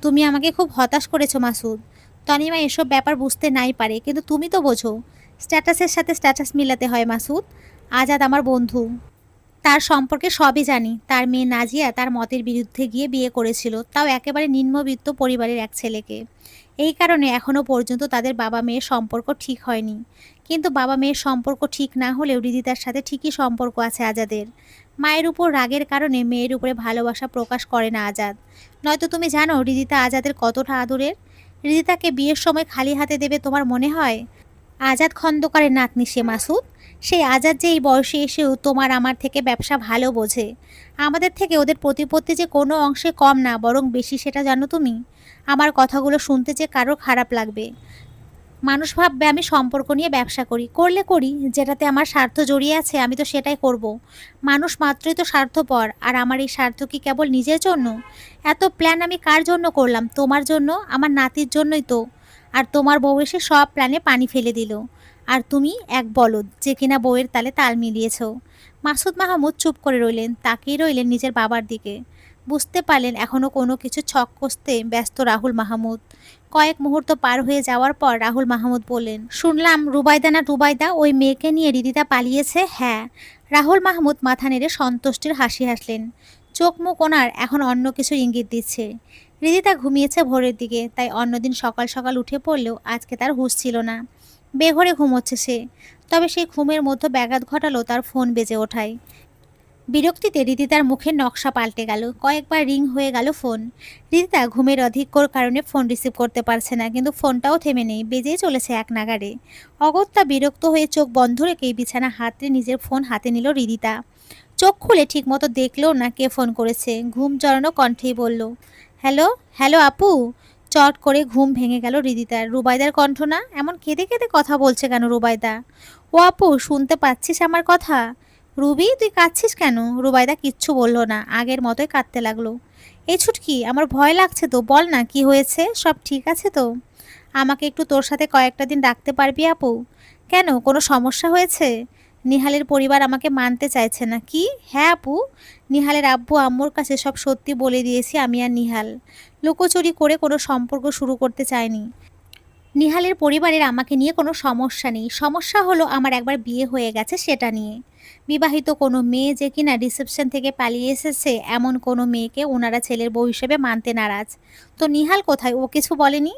তুমি আমাকে খুব হতাশ করেছো মাসুদ। তনিমা এসব ব্যাপার বুঝতে নাই পারে, কিন্তু তুমি তো বোঝো। স্ট্যাটাসের সাথে স্ট্যাটাস মিলাতে হয় মাসুদ। আজাদ আমার বন্ধু। তার সম্পর্কে সবই জানি। তার মেয়ে নাজিয়া তার মতের বিরুদ্ধে গিয়ে বিয়ে করেছিল, তাও একেবারে নিম্নবিত্ত পরিবারের এক ছেলেকে। এই কারণে এখনও পর্যন্ত তাদের বাবা মেয়ের সম্পর্ক ঠিক হয়নি। কিন্তু বাবা মেয়ের সম্পর্ক ঠিক না হলেও রিদিতার সাথে ঠিকই সম্পর্ক আছে আজাদের। মায়ের উপর রাগের কারণে মেয়ের উপরে ভালোবাসা প্রকাশ করে না আজাদ। নয়তো তুমি জানো রিদিতা আজাদের কতটা আদরের? রিদিতাকে বিয়ের সময় খালি হাতে দেবে তোমার মনে হয়? আজাদ খন্দকারের নাতনি সে মাসুদ। সেই আজাদ যে এই বয়সে এসেও তোমার আমার থেকে ব্যবসা ভালো বোঝে। আমাদের থেকে ওদের প্রতিপত্তি যে কোনো অংশে কম না, বরং বেশি, সেটা জানো তুমি? আমার কথাগুলো শুনতে যে কারো খারাপ লাগবে। মানুষ ভাববে আমি সম্পর্ক নিয়ে ব্যবসা করি, করলে করি, যেটাতে আমার স্বার্থ জড়িয়ে আছে আমি তো সেটাই করব। মানুষ মাত্রই তো স্বার্থপর, আর আমার এই স্বার্থ কি কেবল নিজের জন্য? এত প্ল্যান আমি কার জন্য করলাম? তোমার জন্য, আমার নাতির জন্যই তো। আর তোমার বউ এসে সব প্ল্যানে পানি ফেলে দিল। আর তুমি এক বলদ যে কিনা বউয়ের তালে তাল মিলিয়েছ। মাসুদ মাহমুদ চুপ করে রইলেন, তাকিয়ে রইলেন নিজের বাবার দিকে। বুঝতে পারলেন এখনও কোনো কিছু ছক কষতে ব্যস্ত রাহুল মাহমুদ। কয়েক মুহূর্ত পার হয়ে যাওয়ার পর রাহুল মাহমুদ বললেন, শুনলাম রুবাইদা না রুবাইদা ওই মেয়েকে নিয়ে রিদিতা পালিয়েছে? হ্যাঁ। রাহুল মাহমুদ মাথা নেড়ে সন্তুষ্টির হাসি হাসলেন। চোখ মুখ ওনার এখন অন্য কিছু ইঙ্গিত দিচ্ছে। রিদিতা ঘুমিয়েছে ভোরের দিকে, তাই অন্যদিন সকাল সকাল উঠে পড়লেও আজকে তার হুঁশ ছিল না। বেঘরে ঘুমোচ্ছে সে। তবে সেই ঘুমের মধ্যে ব্যাঘাত ঘটালো তার ফোন বেজে ওঠায়। বিরক্তিতে রিদিতার মুখের নকশা পাল্টে গেল। কয়েকবার রিং হয়ে গেল ফোন। রিদিতা ঘুমের অধিক্যর কারণে ফোন রিসিভ করতে পারছে না, কিন্তু ফোনটাও থেমে নেই, বেজেই চলেছে এক নাগাড়ে। অগত্যা বিরক্ত হয়ে চোখ বন্ধ রেখেই বিছানা হাতড়ে নিজের ফোন হাতে নিল রিদিতা। চোখ খুলে ঠিকমতো দেখলেও না কে ফোন করেছে। ঘুম জড়ানো কণ্ঠেই বলল, হ্যালো। হ্যালো আপু। চট করে ঘুম ভেঙে গেল রিদিতার। রুবাইদার কণ্ঠ না? এমন কেঁদে কেঁদে কথা বলছে কেন রুবাইদা? ও আপু, শুনতে পাচ্ছিস আমার কথা? রুবি, তুই কাঁদছিস কেন? রুবাইদা কিচ্ছু বলল না, আগের মতোই কাঁদতে লাগলো। এই ছুটকি, আমার ভয় লাগছে তো, বল না কি হয়েছে, সব ঠিক আছে তো? আমাকে একটু তোর সাথে কয়েকটা দিন রাখতে পারবি আপু? কেন, কোনো সমস্যা হয়েছে? নিহালের পরিবার আমাকে মানতে চাইছে না কি? হ্যাঁ আপু, নিহালের আব্বু আম্মুর কাছে সব সত্যি বলে দিয়েছি আমি আর নিহাল। লুকোচুরি করে কোনো সম্পর্ক শুরু করতে চাইনি। নিহালের পরিবারের আমাকে নিয়ে কোনো সমস্যা নেই, সমস্যা হলো আমার একবার বিয়ে হয়ে গেছে সেটা নিয়ে। বিবাহিত কোনো মেয়ে যে কিনা রিসেপশন থেকে পালিয়ে এসেছে, এমন কোনো মেয়েকে ওনারা ছেলের বউ হিসেবে মানতে নারাজ। তো নিহাল কোথায়, ও কিছু বলেনি?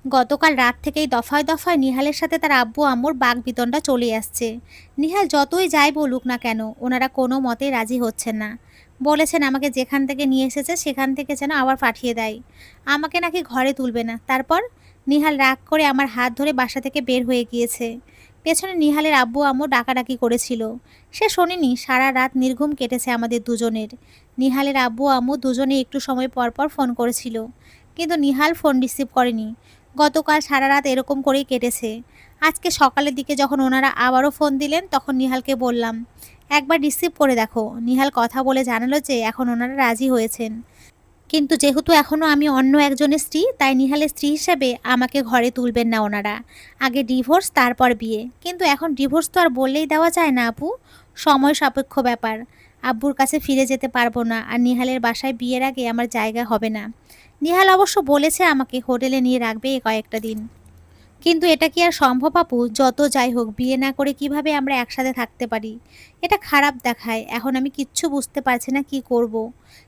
গতকাল রাত থেকেই দফায় দফায় নিহালের সাথে তার আব্বু আম্মুর বাকবিতণ্ডা চলে আসছে। নিহাল যতই যাই বলুক না কেন, ওনারা কোনো মতেই রাজি হচ্ছেন না। বলেছেন আমাকে যেখান থেকে নিয়ে এসেছে সেখান থেকে যেন আবার পাঠিয়ে দেয়। আমাকে নাকি ঘরে তুলবে না। তারপর নিহাল রাগ করে আমার হাত ধরে বাসা থেকে বের হয়ে গিয়েছে। পেছনে নিহালের আব্বু আম্মু ডাকাডাকি করেছিল। সে শোনেনি, সারা রাত নির্ঘুম কেটেছে আমাদের দুজনের। নিহালের আব্বু আম্মু দুজনে একটু সময় পর পর ফোন করেছিল, কিন্তু নিহাল ফোন রিসিভ করেনি। গতকাল সারা রাত এরকম করেই কেটেছে। আজকে সকালের দিকে যখন ওনারা আবারও ফোন দিলেন, তখন নিহালকে বললাম, একবার রিসিভ করে দেখো। নিহাল কথা বলে জানালো যে এখন ওনারা রাজি হয়েছেন, কিন্তু যেহেতু এখনও আমি অন্য একজনের স্ত্রী, তাই নিহালের স্ত্রী হিসেবে আমাকে ঘরে তুলবেন না ওনারা। আগে ডিভোর্স, তারপর বিয়ে। কিন্তু এখন ডিভোর্স তো আর বললেই দেওয়া যায় না আপু, সময় সাপেক্ষ ব্যাপার। আব্বুর কাছে ফিরে যেতে পারবো না, আর নিহালের বাসায় বিয়ের আগে আমার জায়গা হবে না। নিহাল অবশ্য বলেছে আমাকে হোটেলে নিয়ে রাখবে এই কয়েকটা দিন, কিন্তু এটা কি আর সম্ভব আপু? যত যাই হোক, বিয়ে না করে কিভাবে আমরা একসাথে থাকতে পারি? এটা খারাপ দেখায়। এখন আমি কিচ্ছু বুঝতে পারছি না কি করব,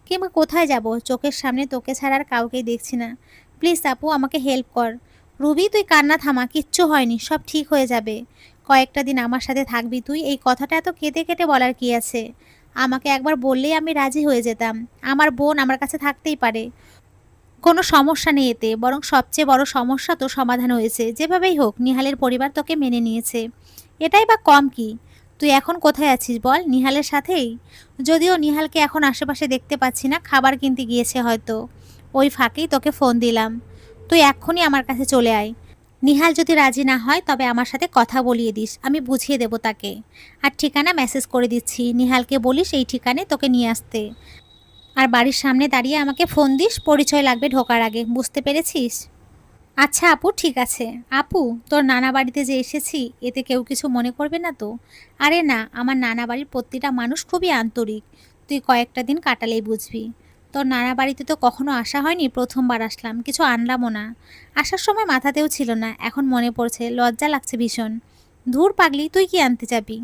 কিংবা কোথায় যাব। চোখের সামনে তোকে ছাড়া আর কাউকেই দেখছি না। প্লিজ আপু, আমাকে হেল্প কর। রুবি, তুই কান্না থামা, কিচ্ছু হয়নি, সব ঠিক হয়ে যাবে। কয়েকটা দিন আমার সাথে থাকবি তুই? এই কথাটা এত কেটে কেটে বলার কি আছে? আমাকে একবার বললেই আমি রাজি হয়ে যেতাম। আমার বোন আমার কাছে থাকতেই পারে, কোনো সমস্যা নেই এতে। বরং সবচেয়ে বড় সমস্যা তো সমাধান হয়েছে। যেভাবেই হোক নিহালের পরিবার তোকে মেনে নিয়েছে, এটাই বা কম কি? তুই এখন কোথায় আছিস বল? নিহালের সাথেই? যদিও নিহালকে এখন আশেপাশে দেখতে পাচ্ছি না, খাবার কিনতে গিয়েছে হয়তো। ওই ফাঁকেই তোকে ফোন দিলাম। তুই এক্ষুনি আমার কাছে চলে আয়। নিহাল যদি রাজি না হয় তবে আমার সাথে কথা বলিয়ে দিস, আমি বুঝিয়ে দেব তাকে। আর ঠিকানা মেসেজ করে দিচ্ছি, নিহালকে বলিস এই ঠিকানায় তোকে নিয়ে আসতে। আর বাড়ির সামনে দাঁড়িয়ে আমাকে ফোন দিস, পরিচয় লাগবে ঢোকার আগে, বুঝতে পেরেছিস? আচ্ছা আপু, ঠিক আছে। আপু, তোর নানা বাড়িতে যে এসেছি, এতে কেউ কিছু মনে করবে না তো? আরে না, আমার নানা বাড়ির প্রতিটা মানুষ খুবই আন্তরিক। তুই কয়েকটা দিন কাটালেই বুঝবি। তোর নানা বাড়িতে তো কখনো আসা হয়নি, প্রথমবার আসলাম, কিছু আনলামও না। আসার সময় মাথাতেও ছিল না, এখন মনে পড়ছে, লজ্জা লাগছে ভীষণ। ধুর পাগলি, তুই কি আনতে যাবি?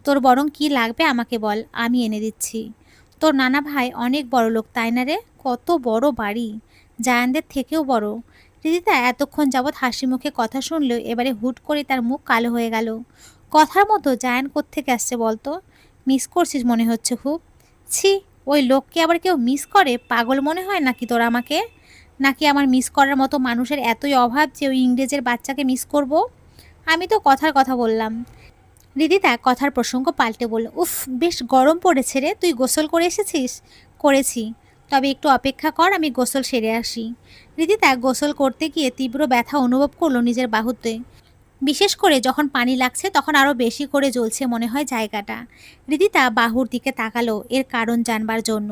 তোর বরং কি লাগবে আমাকে বল, আমি এনে দিচ্ছি। তোর নানা ভাই অনেক বড় লোক, তাই না রে? কত বড় বাড়ি, জায়ানদের থেকেও বড়। রিদিতা এতক্ষণ যাবৎ হাসি মুখে কথা শুনলেও এবারে হুট করে তার মুখ কালো হয়ে গেল। কথার মতো জায়ান কোত্থেকে আসছে বলতো? মিস করছিস মনে হচ্ছে খুব। ছি, ওই লোককে আবার কেউ মিস করে? পাগল মনে হয় নাকি তোর আমাকে? নাকি আমার মিস করার মতো মানুষের এতই অভাব যে ওই ইংরেজের বাচ্চাকে মিস করব? আমি তো কথার কথা বললাম। রিদিতা কথার প্রসঙ্গ পাল্টে বলল, উফ, বেশ গরম পড়েছে রে, তুই গোসল করে এসেছিস? করেছি, তবে একটু অপেক্ষা কর, আমি গোসল সেরে আসি। রিদিতা গোসল করতে গিয়ে তীব্র ব্যথা অনুভব করলো নিজের বাহুতে। বিশেষ করে যখন পানি লাগছে তখন আরও বেশি করে জ্বলছে মনে হয় জায়গাটা। রিদিতা বাহুর দিকে তাকালো এর কারণ জানবার জন্য।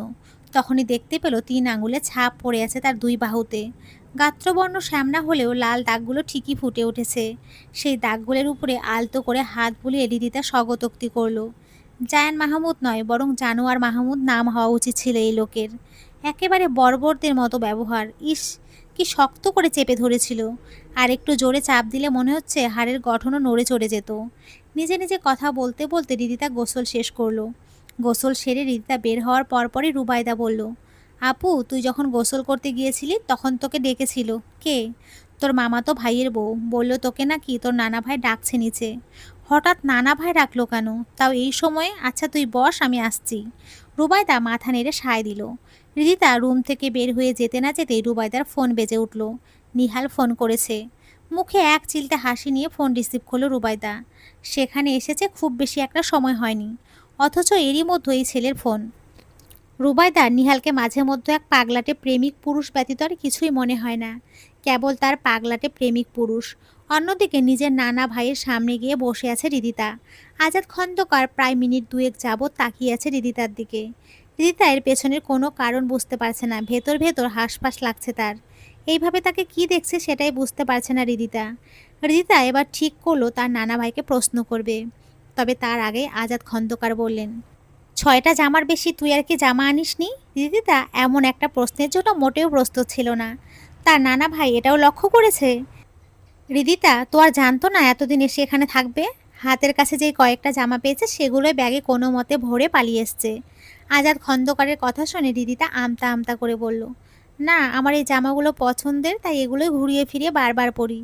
তখনই দেখতে পেল 3 আঙুলে ছাপ পড়ে আছে তার 2 বাহুতে। গাত্রবর্ণ শ্যামলা হলেও লাল দাগগুলো ঠিকই ফুটে উঠেছে। সেই দাগগুলোর উপরে আলতো করে হাত বুলিয়ে রিদিতা স্বগতোক্তি করল। জায়ান মাহমুদ নয়, বরং জানোয়ার মাহমুদ নাম হওয়া উচিত ছিল এই লোকের। একেবারে বর্বরদের মতো ব্যবহার। ইস, কি শক্ত করে চেপে ধরেছিল। আর একটু জোরে চাপ দিলে মনে হচ্ছে হাড়ের গঠনও নড়ে চড়ে যেত। নিজে নিজে কথা বলতে বলতে রিদিতা গোসল শেষ করলো। গোসল সেরে রিদিতা বের হওয়ার পরপরই রুবাইদা বলল, আপু, তুই যখন গোসল করতে গিয়েছিলি তখন তোকে ডেকেছিল কে? তোর মামাতো ভাইয়ের বউ বলল তোকে নাকি তোর নানা ভাই ডাকছে নিচে। হঠাৎ নানা ভাই ডাকলো কেন, তাও এই সময়ে? আচ্ছা তুই বস, আমি আসছি। রুবাইদা মাথা নেড়ে সায় দিল। রিদিতা রুম থেকে বের হয়ে যেতে না যেতেই রুবাইদার ফোন বেজে উঠল। নিহাল ফোন করেছে। মুখে এক চিলতে হাসি নিয়ে ফোন রিসিভ করলো রুবাইদা। সেখানে এসেছে খুব বেশি একটা সময় হয়নি, অথচ এরই মধ্যে এই ছেলের ফোন। রুবাইদা নিহালকে মাঝে মধ্যে এক পাগলাটে প্রেমিক পুরুষ ব্যতীত আর কিছুই মনে হয় না, কেবল তার পাগলাটে প্রেমিক পুরুষ। অন্যদিকে নিজের নানা ভাইয়ের সামনে গিয়ে বসে আছে রিদিতা। আজাদ খন্দকার প্রায় মিনিট 2 যাবৎ তাকিয়ে আছে রিদিতার দিকে। রিদিতা এর পেছনের কোনো কারণ বুঝতে পারছে না, ভেতর ভেতর হাঁসফাঁস লাগছে তার। এইভাবে তাকে কি দেখছে সেটাই বুঝতে পারছে না রিদিতা। রিদিতা এবার ঠিক করলো তার নানা ভাইকে প্রশ্ন করবে। তবে তার আগে আজাদ খন্দকার বললেন, 6টা জামার বেশি তুই আর কি জামা আনিসনি? রিদিতা এমন একটা প্রশ্নের জন্য মোটেও প্রস্তুত ছিল না। তার নানা ভাই এটাও লক্ষ্য করেছে। রিদিতা তো আর জানতো না এতদিন এসে এখানে থাকবে। হাতের কাছে যে কয়েকটা জামা পেয়েছে সেগুলোই ব্যাগে কোনো মতে ভরে পালিয়ে এসছে। আজাদ খন্দকারের কথা শুনে রিদিতা আমতা আমতা করে বলল, না, আমার এই জামাগুলো পছন্দের, তাই এগুলোই ঘুরিয়ে ফিরিয়ে বারবার পরি।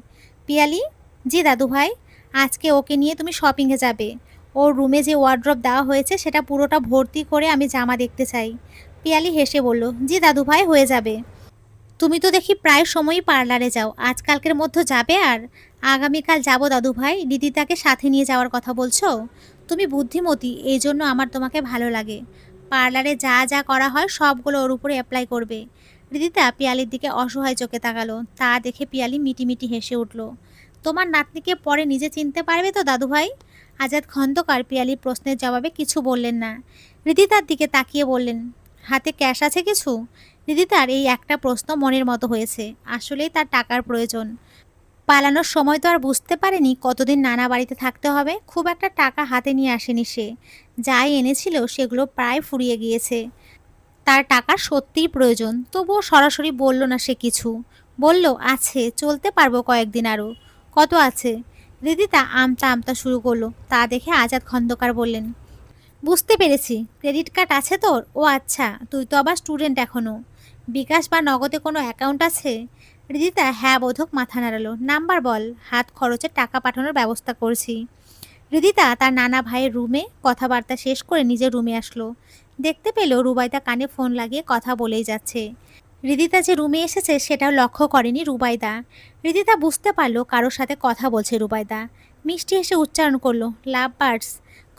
পিয়ালি, জি দাদু ভাই। আজকে ওকে নিয়ে তুমি শপিংয়ে যাবে। ওর রুমে যে ওয়ার্ড্রপ দেওয়া হয়েছে সেটা পুরোটা ভর্তি করে আমি জামা দেখতে চাই। পিয়ালি হেসে বলল, জি দাদু ভাই, হয়ে যাবে। তুমি তো দেখি প্রায় সময়ই পার্লারে যাও, আজকালকের মধ্যে যাবে? আর আগামীকাল যাব দাদু ভাই। রিদিতাকে সাথে নিয়ে যাওয়ার কথা বলছো? তুমি বুদ্ধিমতী, এই জন্য আমার তোমাকে ভালো লাগে। পার্লারে যা যা করা হয় সবগুলো ওর উপরে অ্যাপ্লাই করবে। রিদিতা পিয়ালির দিকে অসহায় চোখে তাকালো। তা দেখে পিয়ালি মিটিমিটি হেসে উঠল। তোমার নাতনিকে পরে নিজে চিনতে পারবে তো দাদু ভাই? আজাদ খন্দকার পিয়ালির প্রশ্নের জবাবে কিছু বললেন না। রিদিতার দিকে তাকিয়ে বললেন, হাতে ক্যাশ আছে কিছু? রিদিতার এই একটা প্রশ্ন মনের মতো হয়েছে। আসলেই তার টাকার প্রয়োজন। পালানোর সময় তো আর বুঝতে পারেনি কতদিন নানা বাড়িতে থাকতে হবে। খুব একটা টাকা হাতে নিয়ে আসেনি সে। যাই এনেছিল সেগুলো প্রায় ফুরিয়ে গিয়েছে। তার টাকার সত্যিই প্রয়োজন, তবুও সরাসরি বলল না সে কিছু। বলল, আছে, চলতে পারবো কয়েকদিন আরও। কত আছে? রিদিতা আমতা আমতা শুরু করলো। তা দেখে আজাদ খন্দকার বললেন, বুঝতে পেরেছি, ক্রেডিট কার্ড আছে তোর? ও আচ্ছা, তুই তো আবার স্টুডেন্ট এখনও। বিকাশ বা নগদে কোনো অ্যাকাউন্ট আছে? রিদিতা হ্যাঁ বোধক মাথা নাড়ালো। নাম্বার বল, হাত খরচে টাকা পাঠানোর ব্যবস্থা করছি। রিদিতা তার নানা ভাইয়ের রুমে কথাবার্তা শেষ করে নিজের রুমে আসলো। দেখতে পেল রুবাইদা কানে ফোন লাগিয়ে কথা বলেই যাচ্ছে। রিদিতা যে রুমে এসেছে সেটাও লক্ষ্য করেনি রুবাইদা। রিদিতা বুঝতে পারলো কারোর সাথে কথা বলছে রুবাইদা। মিষ্টি এসে উচ্চারণ করলো, লাভ বার্ডস।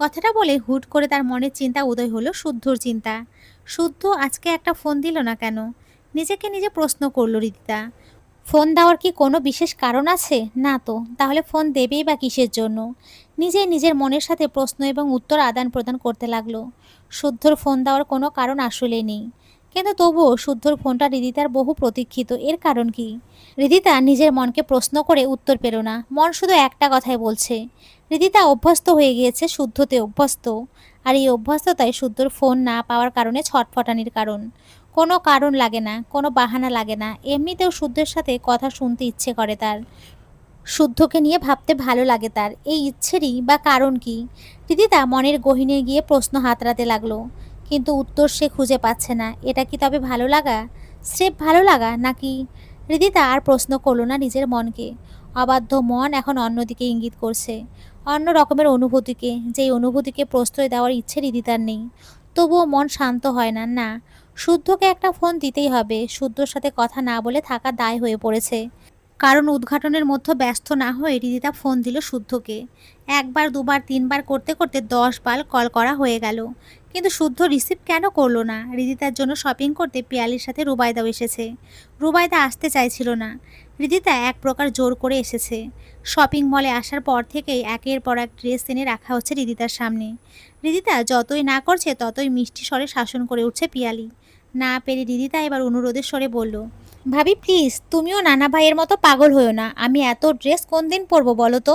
কথাটা বলে হুট করে তার মনের চিন্তা উদয় হলো, শুদ্ধর চিন্তা। শুদ্ধ আজকে একটা ফোন দিল না কেন? নিজেকে নিজে প্রশ্ন করলো রিদিতা। ফোন দেওয়ার কি কোনো বিশেষ কারণ আছে? না তো, তাহলে ফোন দেবেই বা কিসের জন্য? নিজেই নিজের মনের সাথে প্রশ্ন এবং উত্তর আদান প্রদান করতে লাগলো। শুদ্ধর ফোন দেওয়ার কোনো কারণ আসলে নেই, কিন্তু তবুও শুদ্ধর ফোনটা রিদিতার বহু প্রতীক্ষিত। এর কারণ কি? রিদিতা নিজের মনকে প্রশ্ন করে উত্তর পেল না। মন শুধু একটা কথাই বলছে। রিদিতা অভ্যস্ত হয়ে গিয়েছে, শুদ্ধতে অভ্যস্ত। আর এই অভ্যস্ততায় শুদ্ধর ফোন না পাওয়ার কারণে ছটফটানির কারণ। কোনো কারণ লাগে না, কোনো বাহানা লাগে না, এমনিতেও শুদ্ধের সাথে কথা শুনতে ইচ্ছে করে তার। শুদ্ধকে নিয়ে ভাবতে ভালো লাগে তার। এই ইচ্ছেরই বা কারণ কি? রিদিতা মনের গহীনে গিয়ে প্রশ্ন হাতড়াতে লাগলো, কিন্তু উত্তর সে খুঁজে পাচ্ছে না। এটা কি তবে ভালো লাগা? স্রেফ ভালো লাগা নাকি? রিদিতা আর প্রশ্ন করলো না নিজের মনকে। অবাধ্য মন এখন অন্যদিকে ইঙ্গিত করছে, অন্য রকমের অনুভূতিকে, যেই অনুভূতিকে প্রশ্রয় দেওয়ার ইচ্ছে রিদিতার নেই। তবুও মন শান্ত হয় না। না, শুদ্ধকে একটা ফোন দিতেই হবে। শুদ্ধর সাথে কথা না বলে থাকা দায় হয়ে পড়েছে। কারণ উদ্ঘাটনের মধ্যে ব্যস্ত না হয়ে রিদিতা ফোন দিল শুদ্ধকে। একবার, দুবার, তিনবার করতে করতে 10 বার কল করা হয়ে গেল, কিন্তু শুদ্ধ রিসিভ কেন করলো না? রিদিতার জন্য শপিং করতে পিয়ালির সাথে রুবাইদাও এসেছে। রুবাইদা আসতে চাইছিল না। রিদিতা এক প্রকার জোর করে এসেছে। শপিং মলে আসার পর থেকেই একের পর এক ড্রেস এনে রাখা হচ্ছে রিদিতার সামনে। রিদিতা যতই না করছে ততই মিষ্টি স্বরে শাসন করে উঠছে পিয়ালি। না পেরে রিদিতা এবার অনুরোধের স্বরে বলল, ভাবি প্লিজ তুমিও নানা ভাইয়ের মতো পাগল হইও না। আমি এত ড্রেস কোন দিন পরবো বলো তো?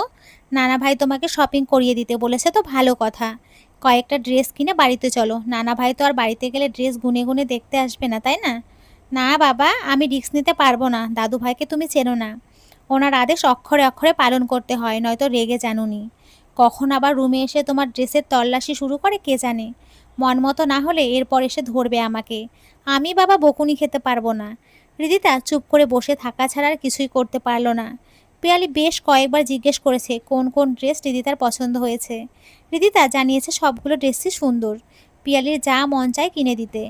নানা ভাই তোমাকে শপিং করিয়ে দিতে বলেছে তো ভালো কথা। কয়েকটা ড্রেস কিনে বাড়িতে চলো। নানা ভাই তো আর বাড়িতে গেলে ড্রেস গুনে গুনে দেখতে আসবে না, তাই না? না বাবা, আমি রিস্ক নিতে পারবো না। দাদু ভাইকে তুমি চেনো না, ওনার আদেশ অক্ষরে অক্ষরে পালন করতে হয়, নয়তো রেগে জানুনি। কখন আবার রুমে এসে তোমার ড্রেসের তল্লাশি শুরু করে কে জানে। মন মতো না হলে এরপর এসে ধরবে আমাকে। আমি বাবা বকুনি খেতে পারবো না। রিদিতা চুপ করে বসে থাকা ছাড়া আর কিছুই করতে পারল না। পিয়ালি বেশ কয়েকবার জিজ্ঞেস করেছে কোন কোন ড্রেস রিদিতার পছন্দ হয়েছে। রিদিতা জানিয়েছে সবগুলো ড্রেসই সুন্দর, পিয়ালির যা মন চায় কিনে দিতে।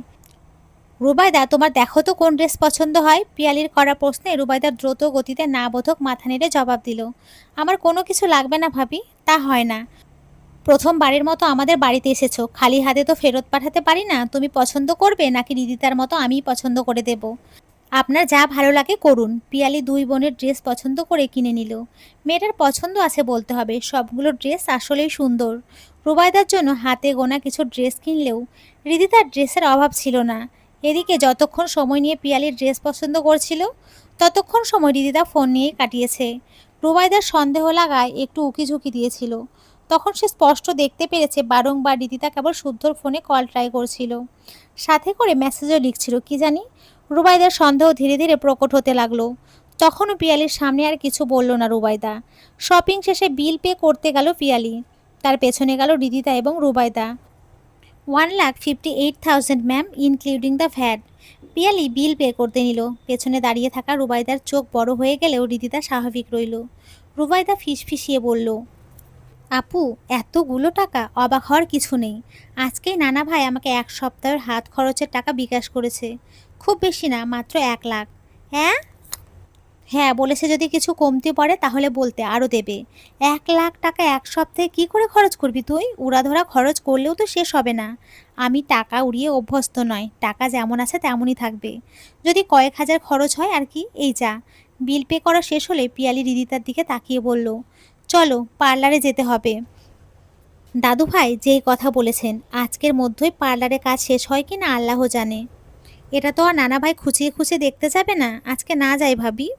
রুবাইদা তোমার দেখো তো কোন ড্রেস পছন্দ হয়? পিয়ালির করা প্রশ্নে রুবাইদা দ্রুত গতিতে না বোধক মাথা নেড়ে জবাব দিল, আমার কোনো কিছু লাগবে না ভাবি, তা হয় না। প্রথমবারের মতো আমাদের বাড়িতে এসেছো, খালি হাতে তো ফেরত পাঠাতে পারি না। তুমি পছন্দ করবে নাকি রিদিতার মতো আমিই পছন্দ করে দেব? আপনার যা ভালো লাগে করুন। পিয়ালি দুই বোনের ড্রেস পছন্দ করে কিনে নিল। মেয়েটার পছন্দ আছে বলতে হবে, সবগুলো ড্রেস আসলেই সুন্দর। রুবাইদার জন্য হাতে গোনা কিছু ড্রেস কিনলেও রিদিতার ড্রেসের অভাব ছিল না। এদিকে যতক্ষণ সময় নিয়ে পিয়ালির ড্রেস পছন্দ করছিল, ততক্ষণ সময় রিদিতা ফোন নিয়েই কাটিয়েছে। রুবাইদার সন্দেহ লাগায় একটু উকিঝুঁকি দিয়েছিল। তখন সে স্পষ্ট দেখতে পেরেছে বারংবার রিদিতা কেবল শুদ্ধর ফোনে কল ট্রাই করছিল, সাথে করে মেসেজও লিখছিল কি জানি। রুবাইদার সন্দেহ ধীরে ধীরে প্রকট হতে লাগলো। তখনও পিয়ালির সামনে আর কিছু বলল না রুবাইদা। শপিং শেষে বিল পে করতে গেল পিয়ালি, তার পেছনে গেল রিদিতা এবং Rubaida. 1,58,000 ma'am, including the VAT. Piyali bill pay করতে নিল। পেছনে দাঁড়িয়ে থাকা রুবাইদার চোখ বড় হয়ে গেলেও রিদিতা স্বাভাবিক রইল। রুবাইদা ফিসফিসিয়ে বলল, আপু এতগুলো টাকা? অবাক হওয়ার কিছু নেই। আজকেই নানা ভাই আমাকে এক সপ্তাহের হাত খরচের টাকা বিকাশ করেছে। খুব বেশি না, মাত্র 1 লাখ। হ্যাঁ হ্যাঁ, বলেছে যদি কিছু কমতি পড়ে তাহলে বলতে, আরও দেবে। 1 লাখ টাকা এক সপ্তাহে কি করে খরচ করবি তুই? উড়াধরা খরচ করলেও তো শেষ হবে না। আমি টাকা উড়িয়ে অভ্যস্ত নয়, টাকা যেমন আছে তেমনই থাকবে। যদি কয়েক হাজার খরচ হয় আর কি। এই যা। বিল পে করা শেষ হলে পিয়ালি রিদিতার দিকে তাকিয়ে বলল, চলো পার্লারে যেতে হবে। দাদু ভাই যেই কথা বলেছেন, আজকের মধ্যেই পার্লারে কাজ শেষ হয় কি না আল্লাহ জানে। এটা তো আর নানা ভাই খুঁচিয়ে খুঁচিয়ে দেখতে যাবে না। আজকে না যাই ভাবি।